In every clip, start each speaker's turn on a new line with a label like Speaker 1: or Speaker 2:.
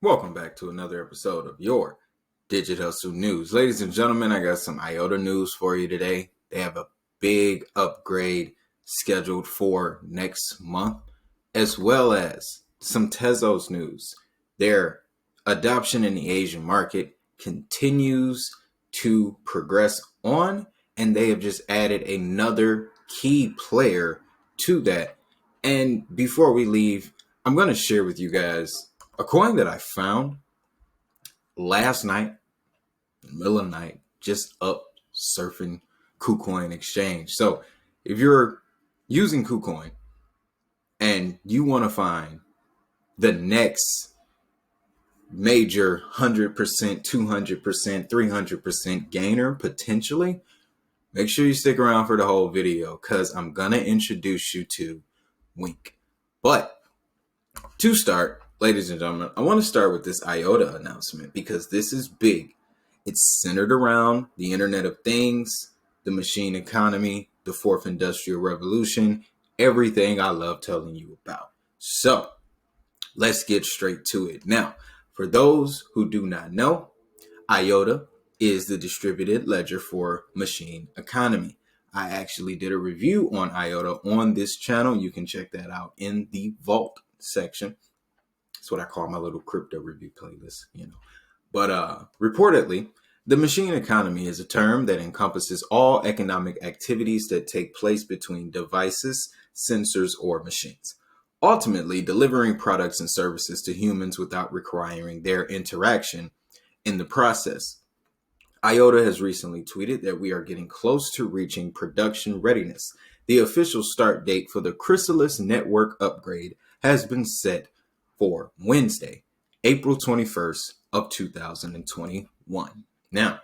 Speaker 1: Welcome back to another episode of your Digital Hustle News. Ladies and gentlemen, I got some IOTA news for you today. They have a big upgrade scheduled for next month, as well as some Tezos news. Their adoption in the Asian market continues to progress on, and they have just added another key player to that. And before we leave, I'm going to share with you guys a coin that I found last night, in the middle of the night, just up surfing KuCoin exchange. So if you're using KuCoin and you want to find the next major 100%, 200%, 300% gainer potentially, make sure you stick around for the whole video because I'm going to introduce you to Wink. But to start, ladies and gentlemen, I want to start with this IOTA announcement because this is big. It's centered around the Internet of Things, the machine economy, the fourth industrial revolution, everything I love telling you about. So let's get straight to it. Now, for those who do not know, IOTA is the distributed ledger for machine economy. I actually did a review on IOTA on this channel. You can check that out in the vault section. That's what I call my little crypto review playlist, But reportedly, the machine economy is a term that encompasses all economic activities that take place between devices, sensors, or machines, ultimately delivering products and services to humans without requiring their interaction in the process. IOTA has recently tweeted that we are getting close to reaching production readiness. The official start date for the Chrysalis network upgrade has been set for Wednesday, April 21st of 2021. Now,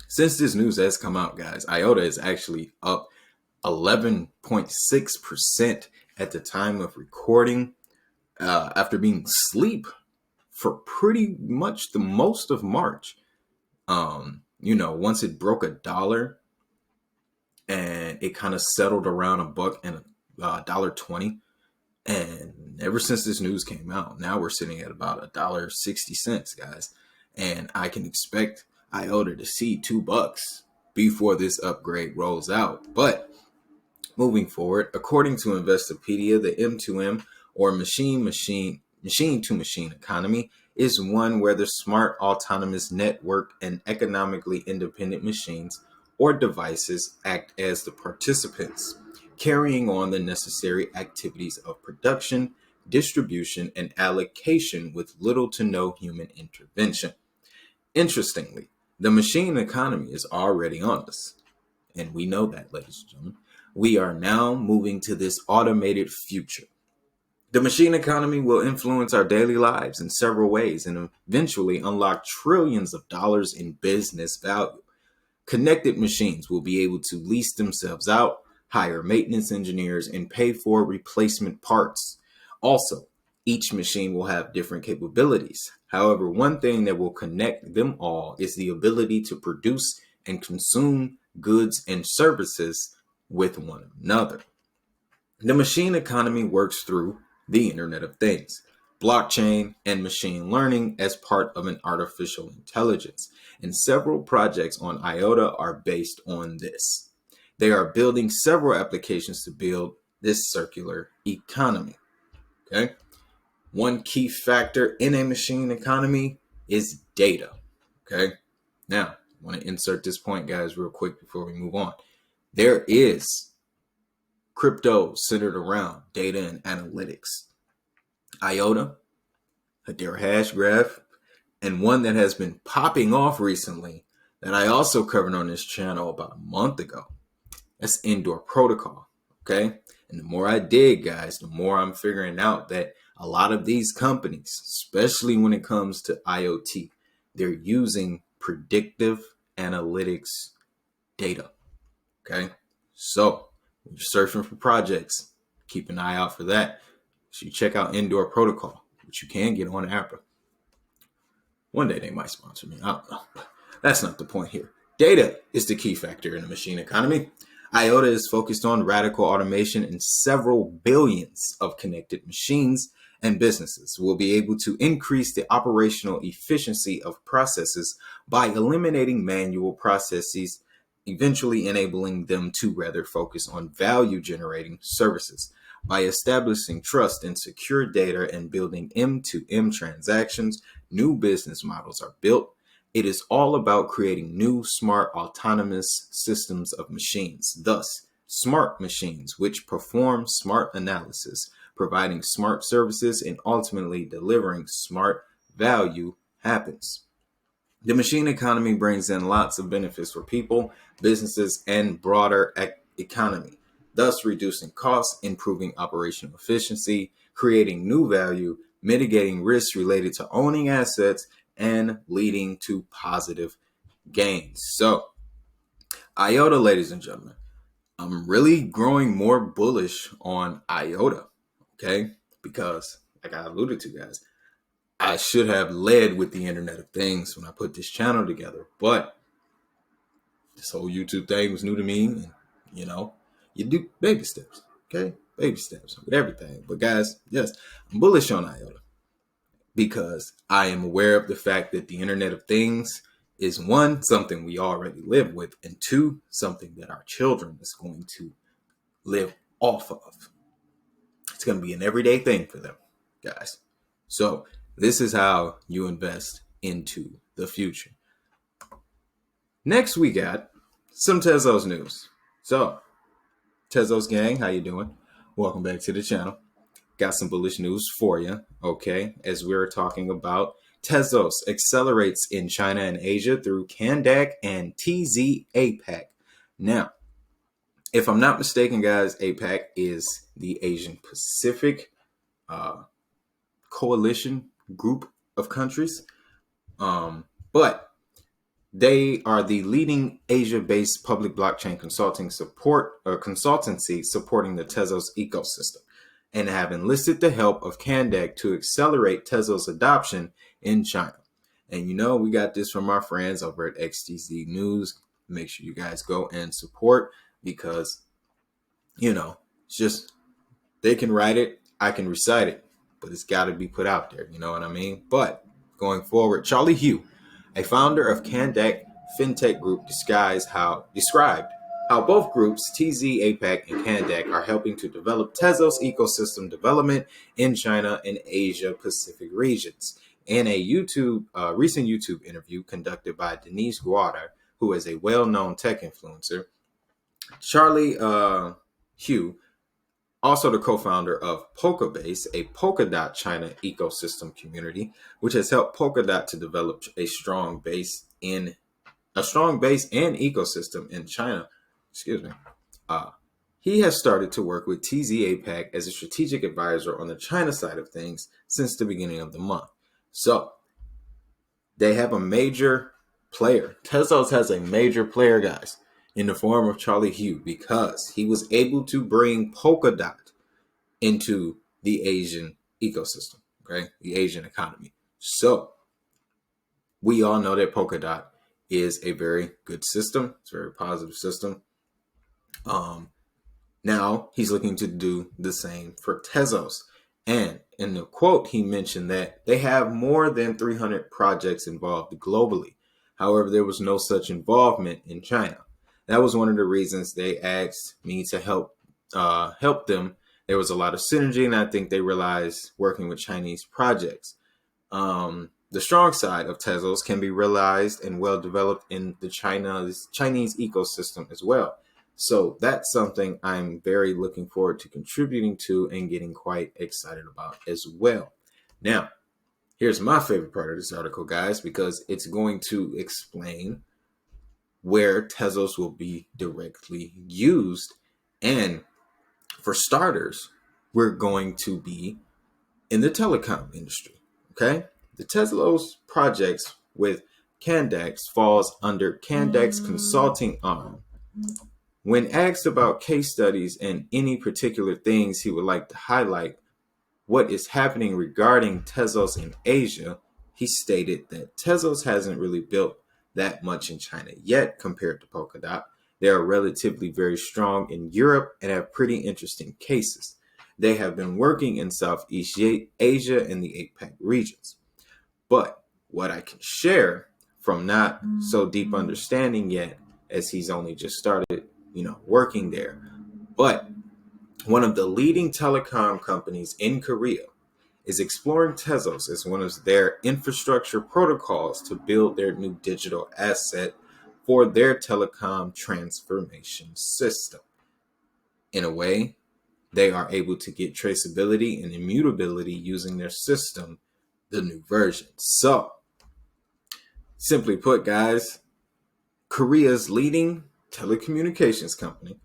Speaker 1: since this news has come out, guys, IOTA is actually up 11.6% at the time of recording after being asleep for pretty much the most of March. Once it broke $1 and it kind of settled around $1 and $1.20. And ever since this news came out, now we're sitting at about $1.60, guys. And I can expect IOTA to see $2 before this upgrade rolls out. But moving forward, according to Investopedia, the M2M or machine-to-machine economy is one where the smart autonomous network and economically independent machines or devices act as the participants, carrying on the necessary activities of production, distribution, and allocation with little to no human intervention. Interestingly, the machine economy is already on us. And we know that, ladies and gentlemen. We are now moving to this automated future. The machine economy will influence our daily lives in several ways and eventually unlock trillions of dollars in business value. Connected machines will be able to lease themselves out, hire maintenance engineers, and pay for replacement parts. Also, each machine will have different capabilities. However, one thing that will connect them all is the ability to produce and consume goods and services with one another. The machine economy works through the Internet of Things, blockchain, and machine learning as part of an artificial intelligence. And several projects on IOTA are based on this. They are building several applications to build this circular economy. Okay. One key factor in a machine economy is data. Okay. Now, I want to insert this point, guys, real quick before we move on. There is crypto centered around data and analytics. IOTA, Hedera Hash Graph, and one that has been popping off recently that I also covered on this channel about a month ago. That's Indoor Protocol. Okay. And the more I dig, guys, the more I'm figuring out that a lot of these companies, especially when it comes to IoT, they're using predictive analytics data. Okay. So when you're searching for projects, keep an eye out for that. So you check out Indoor Protocol, which you can get on Apple. One day they might sponsor me. I don't know. But that's not the point here. Data is the key factor in the machine economy. IOTA is focused on radical automation and several billions of connected machines and businesses will be able to increase the operational efficiency of processes by eliminating manual processes, eventually enabling them to rather focus on value generating services. By establishing trust in secure data and building M2M transactions, new business models are built. It is all about creating new, smart, autonomous systems of machines, thus, smart machines, which perform smart analysis, providing smart services, and ultimately delivering smart value happens. The machine economy brings in lots of benefits for people, businesses, and broader economy, thus reducing costs, improving operational efficiency, creating new value, mitigating risks related to owning assets, and leading to positive gains. So, IOTA, ladies and gentlemen, I'm really growing more bullish on IOTA, okay? Because, like I alluded to, guys, I should have led with the Internet of Things when I put this channel together, but this whole YouTube thing was new to me, and you do baby steps, okay? Baby steps with everything. But guys, yes, I'm bullish on IOTA because I am aware of the fact that the Internet of Things is one, something we already live with, and two, something that our children is going to live off of. It's going to be an everyday thing for them, guys. So this is how you invest into the future. Next, we got some Tezos news. So, Tezos gang, how you doing? Welcome back to the channel. Got some bullish news for you, okay? As we're talking about, Tezos accelerates in China and Asia through Kandak and TZ APAC. Now, if I'm not mistaken, guys, APAC is the Asian Pacific coalition group of countries. But they are the leading Asia-based public blockchain consultancy supporting the Tezos ecosystem and have enlisted the help of Kandak to accelerate Tezos adoption in China. And we got this from our friends over at XTZ News. Make sure you guys go and support because, it's just they can write it, I can recite it, but it's got to be put out there. You know what I mean? But going forward, Charlie Hu, a founder of Kandak FinTech Group, described how both groups, TZ APAC and Kandak, are helping to develop Tezos ecosystem development in China and Asia Pacific regions. In a recent YouTube interview conducted by Denise Guada, who is a well-known tech influencer, Charlie Hu, also the co-founder of Polkabase, a Polkadot China ecosystem community, which has helped Polkadot to develop a strong base and ecosystem in China. He has started to work with TZ APAC as a strategic advisor on the China side of things since the beginning of the month. So they have a major player. Tezos has a major player, guys, in the form of Charlie Hu, because he was able to bring Polkadot into the Asian ecosystem, okay, the Asian economy. So we all know that Polkadot is a very good system. It's a very positive system. Now he's looking to do the same for Tezos. And in the quote, he mentioned that they have more than 300 projects involved globally. However, there was no such involvement in China. That was one of the reasons they asked me to help them. There was a lot of synergy, and I think they realized working with Chinese projects. The strong side of Tezos can be realized and well developed in the Chinese ecosystem as well. So that's something I'm very looking forward to contributing to and getting quite excited about as well. Now, here's my favorite part of this article, guys, because it's going to explain where Tezos will be directly used. And for starters, we're going to be in the telecom industry, okay? The Tezos projects with Kandak falls under Kandak's consulting arm. When asked about case studies and any particular things he would like to highlight what is happening regarding Tezos in Asia, he stated that Tezos hasn't really built that much in China yet compared to Polkadot. They are relatively very strong in Europe and have pretty interesting cases. They have been working in Southeast Asia and the APAC regions. But what I can share from not so deep understanding yet, as he's only just started, working there, but one of the leading telecom companies in Korea is exploring Tezos as one of their infrastructure protocols to build their new digital asset for their telecom transformation system. In a way, they are able to get traceability and immutability using their system, the new version. So, simply put, guys, Korea's leading telecommunications company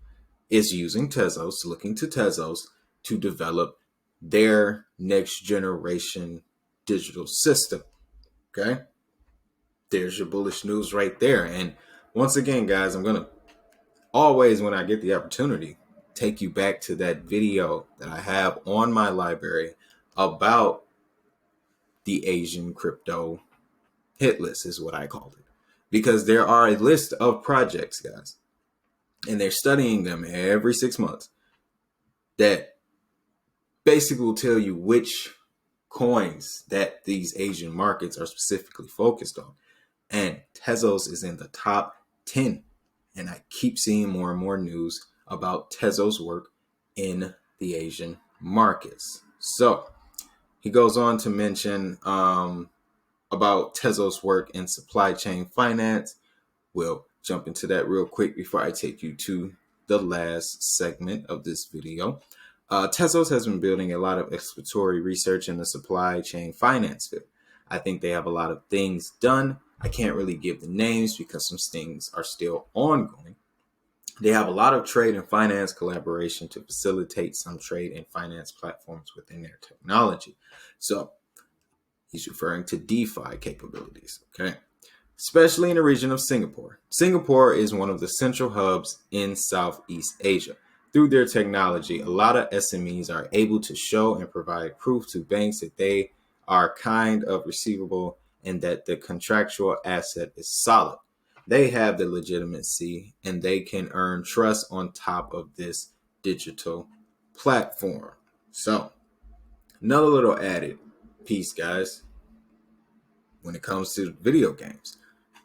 Speaker 1: is using Tezos, looking to Tezos to develop their next generation digital system. Okay? There's your bullish news right there. And once again, guys, I'm going to always, when I get the opportunity, take you back to that video that I have on my library about the Asian crypto hit list, is what I called it. Because there are a list of projects, guys, and they're studying them every 6 months that basically will tell you which coins that these Asian markets are specifically focused on. And Tezos is in the top 10. And I keep seeing more and more news about Tezos' work in the Asian markets. So he goes on to mention about Tezos' work in supply chain finance. We'll jump into that real quick before I take you to the last segment of this video. Tezos has been building a lot of exploratory research in the supply chain finance field. I think they have a lot of things done. I can't really give the names because some things are still ongoing. They have a lot of trade and finance collaboration to facilitate some trade and finance platforms within their technology. So he's referring to DeFi capabilities, okay? Especially in the region of Singapore. Singapore is one of the central hubs in Southeast Asia. Through their technology, a lot of SMEs are able to show and provide proof to banks that they are kind of receivable and that the contractual asset is solid. They have the legitimacy and they can earn trust on top of this digital platform. So, another little added piece, guys, when it comes to video games.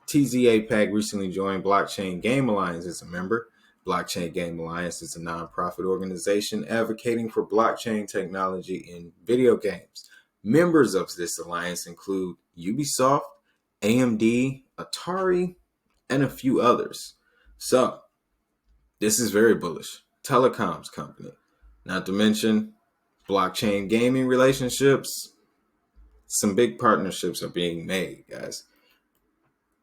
Speaker 1: TZAPAC recently joined Blockchain Game Alliance as a member. Blockchain Game Alliance is a nonprofit organization advocating for blockchain technology in video games. Members of this alliance include Ubisoft, AMD, Atari, and a few others. So, this is very bullish. Telecoms company. Not to mention blockchain gaming relationships. Some big partnerships are being made, guys.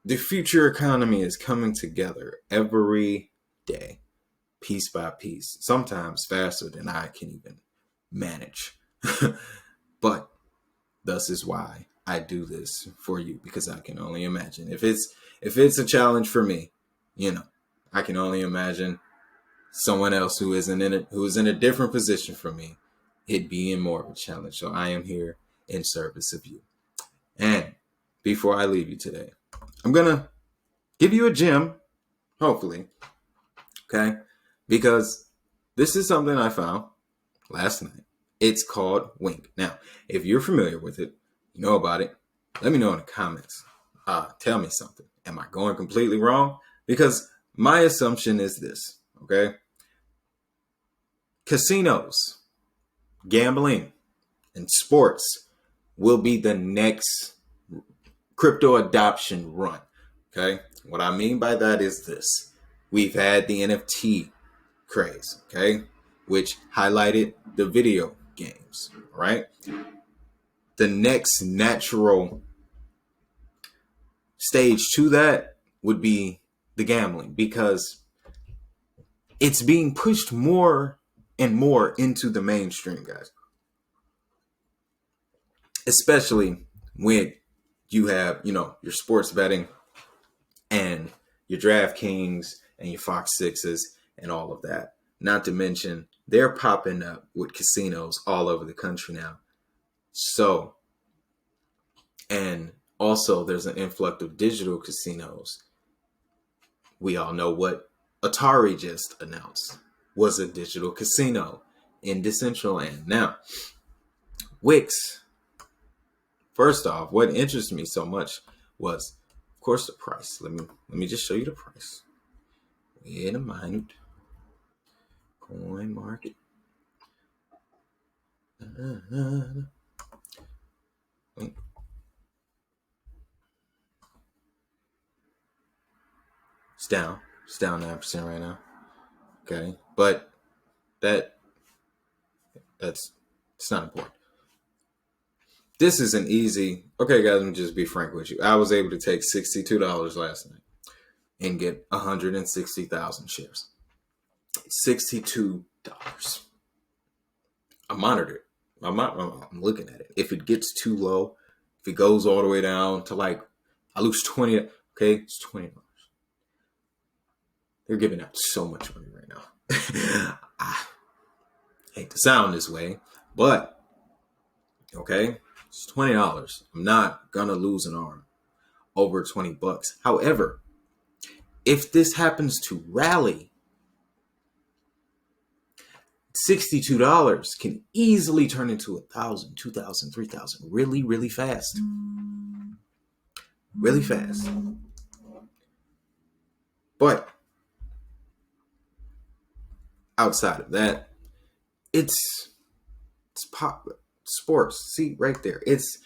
Speaker 1: The future economy is coming together every day, piece by piece, sometimes faster than I can even manage. But thus is why I do this for you, because I can only imagine if it's a challenge for me, I can only imagine someone else who is in a different position from me, it being more of a challenge. So I am here in service of you. And before I leave you today, I'm gonna give you a gem, hopefully, okay? Because this is something I found last night. It's called Wink. Now, if you're familiar with it, you know about it, let me know in the comments. Tell me something. Am I going completely wrong? Because my assumption is this, okay? Casinos, gambling, and sports will be the next crypto adoption run, okay? What I mean by that is this. We've had the NFT craze, okay? Which highlighted the video games, right? The next natural stage to that would be the gambling, because it's being pushed more and more into the mainstream, guys. Especially when you have, your sports betting and your DraftKings and your Fox 6s and all of that. Not to mention, they're popping up with casinos all over the country now. So, and also there's an influx of digital casinos. We all know what Atari just announced was a digital casino in Decentraland. Now, Wix, first off, what interests me so much was, of course, the price. Let me just show you the price. Wait a minute. Coin market. It's down. It's down 9% right now. Okay. But that's it's not important. This is an easy, okay guys, let me just be frank with you. I was able to take $62 last night and get 160,000 shares. $62. I monitored it. I'm looking at it. If it gets too low, if it goes all the way down to like, I lose 20, okay, it's $20. They're giving out so much money right now. I hate to sound this way, but okay, it's $20. I'm not gonna lose an arm over $20. However, if this happens to rally, $62 can easily turn into 1,000, 2,000, 3,000 really, really fast. Really fast. But outside of that, it's pop sports. See right there. It's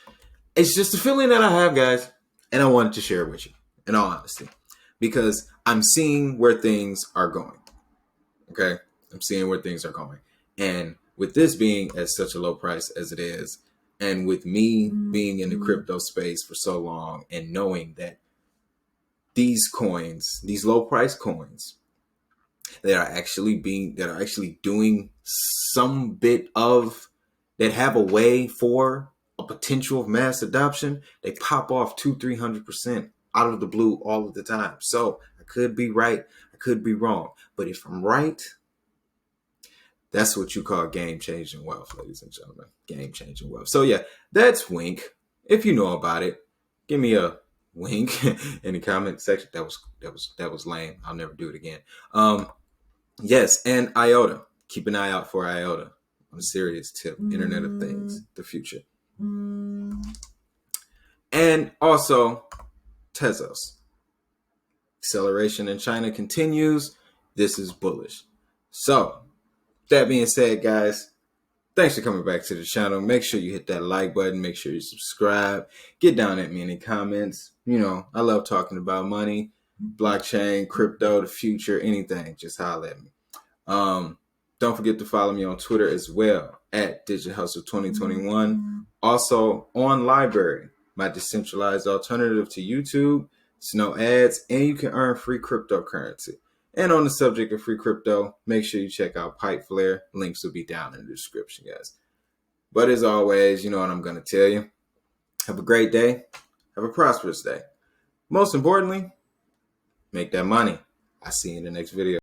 Speaker 1: just a feeling that I have, guys, and I wanted to share it with you, in all honesty, because I'm seeing where things are going. Okay, I'm seeing where things are going, and with this being at such a low price as it is, and with me being in the crypto space for so long, and knowing that these coins, these low price coins, that are actually doing some bit of, that have a way for a potential of mass adoption, they pop off 200-300% out of the blue all of the time. So I could be right, I could be wrong, but if I'm right, that's what you call game-changing wealth, ladies and gentlemen. Game-changing wealth. So yeah, that's Wink. If you know about it, give me a wink in the comment section. That was lame. I'll never do it again. Yes, and IOTA. Keep an eye out for IOTA. On a serious tip. Internet of Things, the future. And also Tezos. Acceleration in China continues. This is bullish. So, that being said, guys, thanks for coming back to the channel. Make sure you hit that like button. Make sure you subscribe. Get down at me in the comments. You know, I love talking about money, blockchain, crypto, the future, anything. Just holler at me. Don't forget to follow me on Twitter as well at DigitHustle2021. Also on Library, my decentralized alternative to YouTube. It's no ads, and you can earn free cryptocurrency. And on the subject of free crypto, make sure you check out PipeFlare. Links will be down in the description, guys. But as always, you know what I'm going to tell you. Have a great day. Have a prosperous day. Most importantly, make that money. I'll see you in the next video.